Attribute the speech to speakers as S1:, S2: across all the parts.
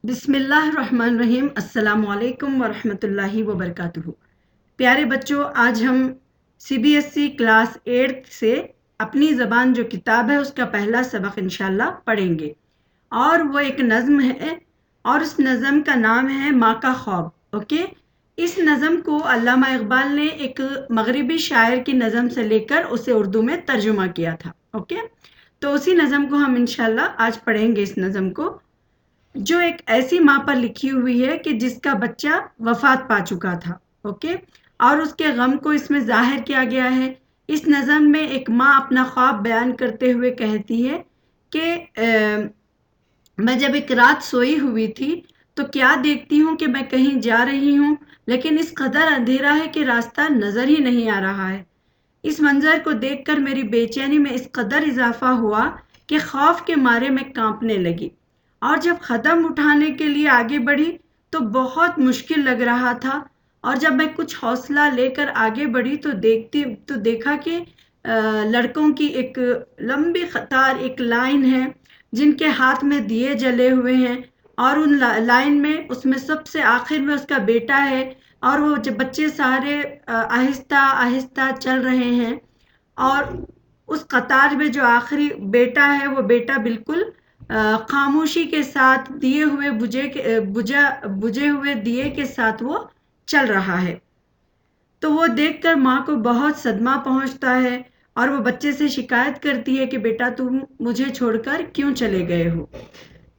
S1: بسم اللہ الرحمن الرحیم۔ السلام علیکم ورحمۃ اللہ وبرکاتہ۔ پیارے بچوں، آج ہم CBSE کلاس 8 سے اپنی زبان جو کتاب ہے اس کا پہلا سبق انشاءاللہ پڑھیں گے، اور وہ ایک نظم ہے اور اس نظم کا نام ہے ماں کا خواب۔ اوکے، اس نظم کو علامہ اقبال نے ایک مغربی شاعر کی نظم سے لے کر اسے اردو میں ترجمہ کیا تھا۔ اوکے، تو اسی نظم کو ہم انشاءاللہ آج پڑھیں گے۔ اس نظم کو جو ایک ایسی ماں پر لکھی ہوئی ہے کہ جس کا بچہ وفات پا چکا تھا، اوکے، اور اس کے غم کو اس میں ظاہر کیا گیا ہے۔ اس نظم میں ایک ماں اپنا خواب بیان کرتے ہوئے کہتی ہے کہ میں جب ایک رات سوئی ہوئی تھی تو کیا دیکھتی ہوں کہ میں کہیں جا رہی ہوں، لیکن اس قدر اندھیرا ہے کہ راستہ نظر ہی نہیں آ رہا ہے۔ اس منظر کو دیکھ کر میری بے چینی میں اس قدر اضافہ ہوا کہ خوف کے مارے میں کانپنے لگی، اور جب قدم اٹھانے کے لیے آگے بڑھی تو بہت مشکل لگ رہا تھا، اور جب میں کچھ حوصلہ لے کر آگے بڑھی تو دیکھا کہ لڑکوں کی ایک لمبی قطار، ایک لائن ہے جن کے ہاتھ میں دیے جلے ہوئے ہیں، اور ان لائن میں اس میں سب سے آخر میں اس کا بیٹا ہے، اور وہ جب بچے سارے آہستہ آہستہ چل رہے ہیں، اور اس قطار میں جو آخری بیٹا ہے وہ بیٹا بالکل خاموشی کے ساتھ دیے ہوئے بجھے ہوئے دیے کے ساتھ وہ چل رہا ہے۔ تو وہ دیکھ کر ماں کو بہت صدمہ پہنچتا ہے، اور وہ بچے سے شکایت کرتی ہے کہ بیٹا تم مجھے چھوڑ کر کیوں چلے گئے ہو۔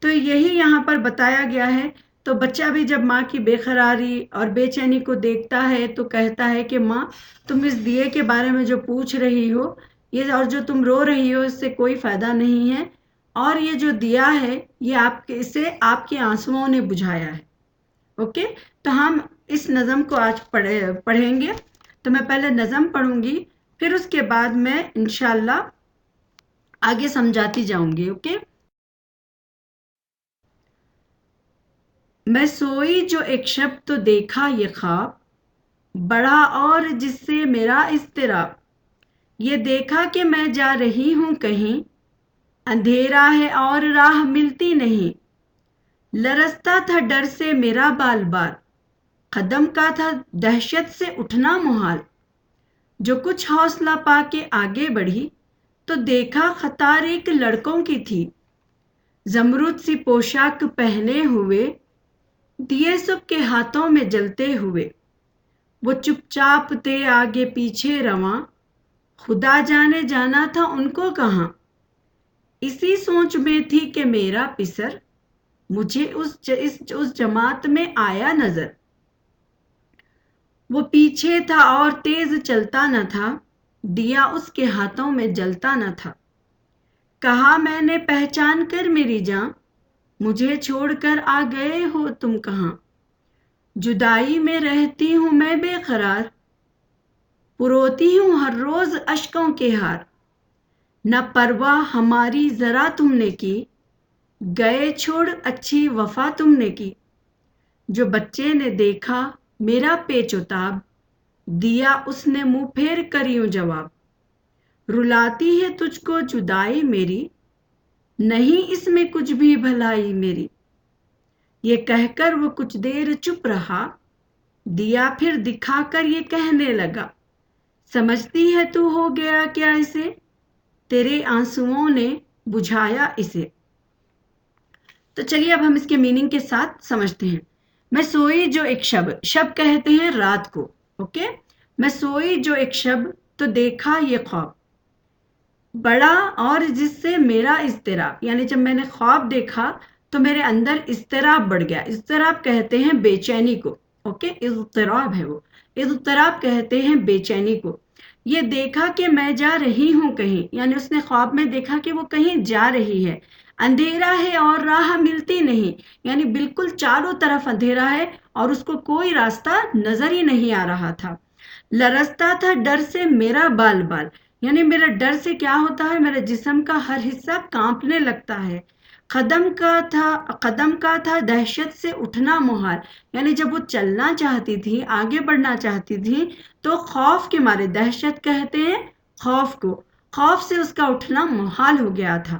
S1: تو یہی یہاں پر بتایا گیا ہے۔ تو بچہ بھی جب ماں کی بے قراری اور بے چینی کو دیکھتا ہے تو کہتا ہے کہ ماں، تم اس دیے کے بارے میں جو پوچھ رہی ہو یہ اور جو تم رو رہی ہو اس سے کوئی فائدہ نہیں ہے، اور یہ جو دیا ہے یہ اسے آپ کے آنسوؤں نے بجھایا ہے۔ اوکے، تو ہم اس نظم کو آج پڑھیں گے۔ تو میں پہلے نظم پڑھوں گی، پھر اس کے بعد میں انشاءاللہ آگے سمجھاتی جاؤں گی۔ اوکے، میں سوئی جو ایک شب تو دیکھا یہ خواب، بڑھا اور جس سے میرا اضطراب، یہ دیکھا کہ میں جا رہی ہوں کہیں، اندھیرا ہے اور راہ ملتی نہیں، لرزتا تھا ڈر سے میرا بال بال، قدم کا تھا دہشت سے اٹھنا محال، جو کچھ حوصلہ پا کے آگے بڑھی تو دیکھا قطار ایک لڑکوں کی تھی، زمرد سی پوشاک پہنے ہوئے، دیے سب کے ہاتھوں میں جلتے ہوئے، وہ چپ چاپ تھے آگے پیچھے رواں، خدا جانے جانا تھا ان کو کہاں، اسی سوچ میں تھی کہ میرا پسر مجھے اس جماعت میں آیا نظر، وہ پیچھے تھا اور تیز چلتا نہ تھا، دیا اس کے ہاتھوں میں جلتا نہ تھا، کہا میں نے پہچان کر میری جاں، مجھے چھوڑ کر آ گئے ہو تم کہاں، جدائی میں رہتی ہوں میں بے قرار، پروتی ہوں ہر روز اشکوں کے ہار، نہ پرواہ ہماری ذرا تم نے کی، گئے چھوڑ اچھی وفا تم نے کی، جو بچے نے دیکھا میرا پیچ و تاب، دیا اس نے منہ پھیر کر یوں جواب، رلاتی ہے تجھ کو جدائی میری، نہیں اس میں کچھ بھی بھلائی میری، یہ کہہ کر وہ کچھ دیر چپ رہا، دیا پھر دکھا کر یہ کہنے لگا، سمجھتی ہے تو ہو گیا کیا اسے، تیرے آنسوؤں نے بجھایا اسے۔ تو چلیے اب ہم اس کے میننگ کے ساتھ سمجھتے ہیں۔ میں سوئی جو ایک شب کہتے ہیں رات کو۔ اوکے، میں سوئی جو ایک شب تو دیکھا یہ خواب، بڑا اور جس سے میرا اضطراب، یعنی جب میں نے خواب دیکھا تو میرے اندر اضطراب بڑھ گیا۔ اضطراب کہتے ہیں بے چینی کو۔ اوکے، اضطراب ہے وہ، اضطراب کہتے ہیں بے چینی کو۔ یہ دیکھا کہ میں جا رہی ہوں کہیں، یعنی اس نے خواب میں دیکھا کہ وہ کہیں جا رہی ہے، اندھیرا ہے اور راہ ملتی نہیں، یعنی بالکل چاروں طرف اندھیرا ہے اور اس کو کوئی راستہ نظر ہی نہیں آ رہا تھا، لرزتا تھا ڈر سے میرا بال بال، یعنی میرا ڈر سے کیا ہوتا ہے، میرے جسم کا ہر حصہ کانپنے لگتا ہے، قدم کا تھا دہشت سے اٹھنا محال، یعنی جب وہ چلنا چاہتی تھی، آگے بڑھنا چاہتی تھی تو خوف کے مارے، دہشت کہتے ہیں خوف کو، خوف سے اس کا اٹھنا محال ہو گیا تھا،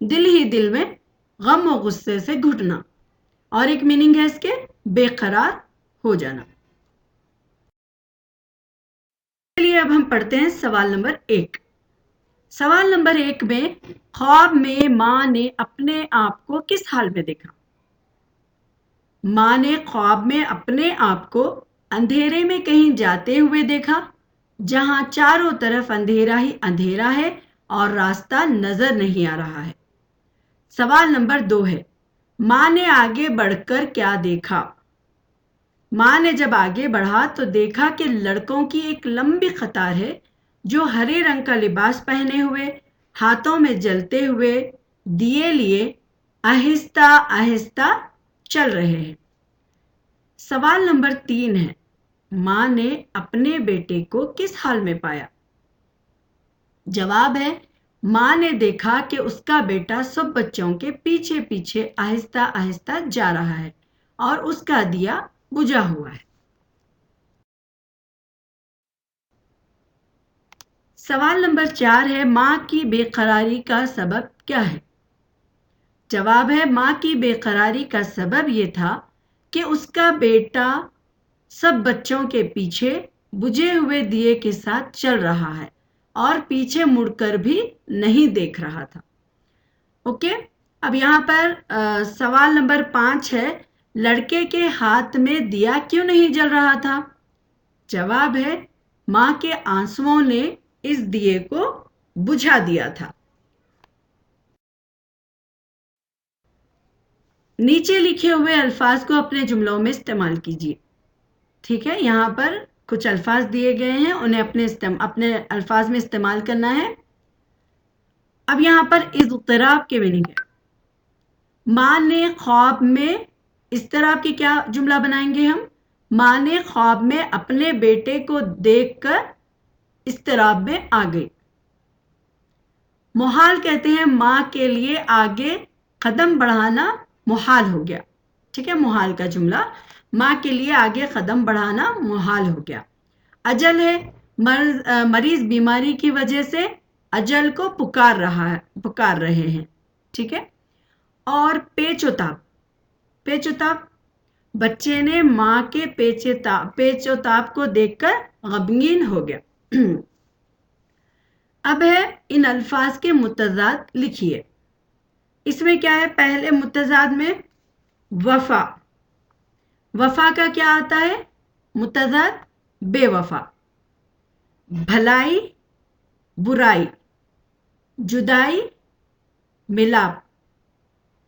S1: دل ہی دل میں غم و غصے سے گھٹنا، اور ایک میننگ ہے اس کے بے قرار ہو جانا۔ چلیے اب ہم پڑھتے ہیں سوال نمبر 1۔ سوال نمبر 1 میں خواب میں ماں نے اپنے آپ کو کس حال میں دیکھا؟ ماں نے خواب میں اپنے آپ کو اندھیرے میں کہیں جاتے ہوئے دیکھا جہاں چاروں طرف اندھیرا ہی اندھیرا ہے اور راستہ نظر نہیں آ رہا ہے۔ سوال نمبر 2 ہے، ماں نے آگے بڑھ کر کیا دیکھا؟ ماں نے جب آگے بڑھا تو دیکھا کہ لڑکوں کی ایک لمبی قطار ہے جو ہرے رنگ کا لباس پہنے ہوئے، ہاتھوں میں جلتے ہوئے دیے لیے آہستہ آہستہ چل رہے ہیں۔ سوال نمبر 3 ہے، ماں نے اپنے بیٹے کو کس حال میں پایا؟ جواب ہے، ماں نے دیکھا کہ اس کا بیٹا سب بچوں کے پیچھے پیچھے آہستہ آہستہ جا رہا ہے اور اس کا دیا بجھا ہوا ہے۔ سوال نمبر 4 ہے، ماں کی بے قراری کا سبب کیا ہے؟ جواب ہے، ماں کی بے قراری کا سبب یہ تھا کہ اس کا بیٹا سب بچوں کے پیچھے بجھے ہوئے دیے کے ساتھ چل رہا ہے اور پیچھے مڑ کر بھی نہیں دیکھ رہا تھا۔ اوکے، اب یہاں پر سوال نمبر 5 ہے، لڑکے کے ہاتھ میں دیا کیوں نہیں جل رہا تھا؟ جواب ہے، ماں کے آنسوؤں نے اس دیے کو بجھا دیا تھا۔ نیچے لکھے ہوئے الفاظ کو اپنے جملوں میں استعمال کیجیے۔ ٹھیک ہے، یہاں پر کچھ الفاظ دیے گئے ہیں، انہیں اپنے الفاظ میں استعمال کرنا ہے۔ اب یہاں پر اضطراب کے میننگ ہے۔ ماں نے خواب میں، اضطراب کی کیا جملہ بنائیں گے ہم؟ ماں نے خواب میں اپنے بیٹے کو دیکھ کر اضطراب میں آ گئی۔ محال کہتے ہیں ماں کے لیے آگے قدم بڑھانا محال ہو گیا۔ ٹھیک ہے، محال کا جملہ، ماں کے لیے آگے قدم بڑھانا محال ہو گیا۔ اجل ہے، مریض بیماری کی وجہ سے اجل کو پکار رہے ہیں۔ ٹھیک ہے، اور پیچ و تاب، بچے نے ماں کے پیچ و تاب کو دیکھ کر غمگین ہو گیا۔ اب ہے، ان الفاظ کے متضاد لکھیے۔ اس میں کیا ہے؟ پہلے متضاد میں وفا کا کیا آتا ہے؟ متضاد بے وفا، بھلائی برائی، جدائی ملاپ،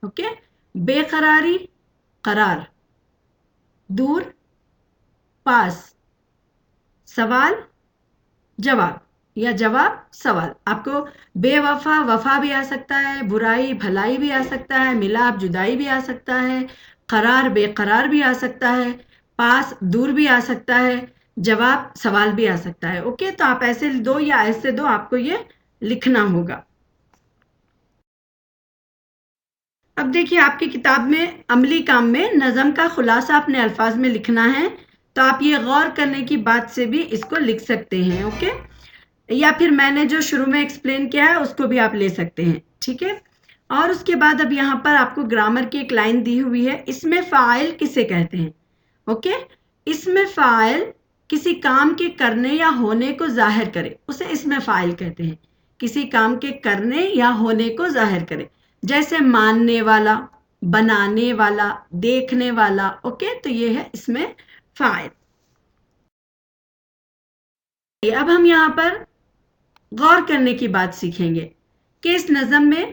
S1: اوکے، بے قراری قرار، دور پاس، سوال جواب یا جواب سوال۔ آپ کو بے وفا بھی آ سکتا ہے، برائی بھلائی بھی آ سکتا ہے، ملاپ جدائی بھی آ سکتا ہے، قرار بے قرار بھی آ سکتا ہے، پاس دور بھی آ سکتا ہے، جواب سوال بھی آ سکتا ہے۔ اوکے، تو آپ ایسے دو یا ایسے دو، آپ کو یہ لکھنا ہوگا۔ اب دیکھیے، آپ کی کتاب میں عملی کام میں نظم کا خلاصہ اپنے الفاظ میں لکھنا ہے، تو آپ یہ غور کرنے کی بات سے بھی اس کو لکھ سکتے ہیں۔ اوکے، یا پھر میں نے جو شروع میں ایکسپلین کیا ہے اس کو بھی آپ لے سکتے ہیں۔ ٹھیک ہے، اور اس کے بعد اب یہاں پر آپ کو گرامر کی ایک لائن دی ہوئی ہے، اس میں فاعل کسے کہتے ہیں؟ اوکے، اس میں فاعل کسی کام کے کرنے یا ہونے کو ظاہر کرے، اسے اس میں فاعل کہتے ہیں۔ کسی کام کے کرنے یا ہونے کو ظاہر کرے، جیسے ماننے والا، بنانے والا، دیکھنے والا۔ اوکے، تو یہ ہے اس میں فاعل۔ اب ہم یہاں پر غور کرنے کی بات سیکھیں گے کہ اس نظم میں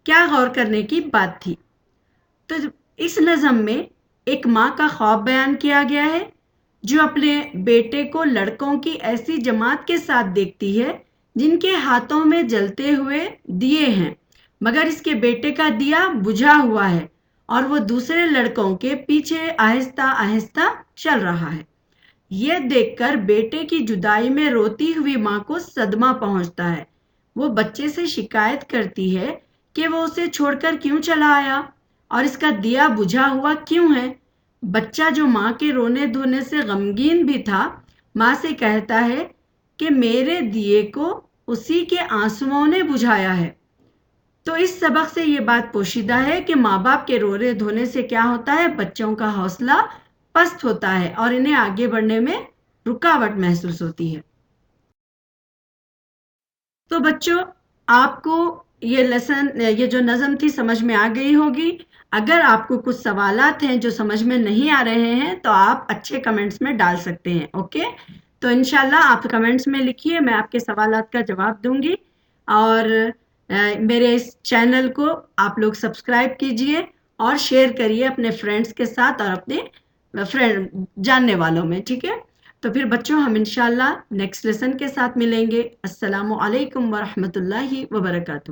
S1: کیا غور کرنے کی بات تھی۔ تو اس نظم میں ایک ماں کا خواب بیان کیا گیا ہے جو اپنے بیٹے کو لڑکوں کی ایسی جماعت کے ساتھ دیکھتی ہے جن کے ہاتھوں میں جلتے ہوئے دیے ہیں، مگر اس کے بیٹے کا دیا بجھا ہوا ہے اور وہ دوسرے لڑکوں کے پیچھے آہستہ آہستہ چل رہا ہے۔ یہ دیکھ کر بیٹے کی جدائی میں روتی ہوئی ماں کو صدمہ پہنچتا ہے۔ وہ بچے سے شکایت کرتی ہے کہ وہ اسے چھوڑ کر کیوں چلا آیا اور اس کا دیا بجھا ہوا کیوں ہے۔ بچہ جو ماں کے رونے دھونے سے غمگین بھی تھا، ماں سے کہتا ہے کہ میرے دیے کو اسی کے آنسوؤں نے بجھایا ہے۔ تو اس سبق سے یہ بات پوشیدہ ہے کہ ماں باپ کے رونے دھونے سے کیا ہوتا ہے، بچوں کا حوصلہ پست ہوتا ہے اور انہیں آگے بڑھنے میں رکاوٹ محسوس ہوتی ہے۔ تو بچوں، آپ کو یہ جو نظم تھی سمجھ میں آ گئی ہوگی۔ اگر آپ کو کچھ سوالات ہیں جو سمجھ میں نہیں آ رہے ہیں تو آپ اچھے کمنٹس میں ڈال سکتے ہیں، اوکے؟ تو انشاءاللہ آپ کمنٹس میں لکھیے، میں آپ کے سوالات کا جواب دوں گی۔ اور میرے اس چینل کو آپ لوگ سبسکرائب کیجئے اور شیئر کریے اپنے فرینڈس کے ساتھ اور اپنے جاننے والوں میں، ٹھیک ہے؟ تو پھر بچوں، ہم انشاءاللہ نیکسٹ لیسن کے ساتھ ملیں گے۔ السلام علیکم ورحمۃ اللہ وبرکاتہ۔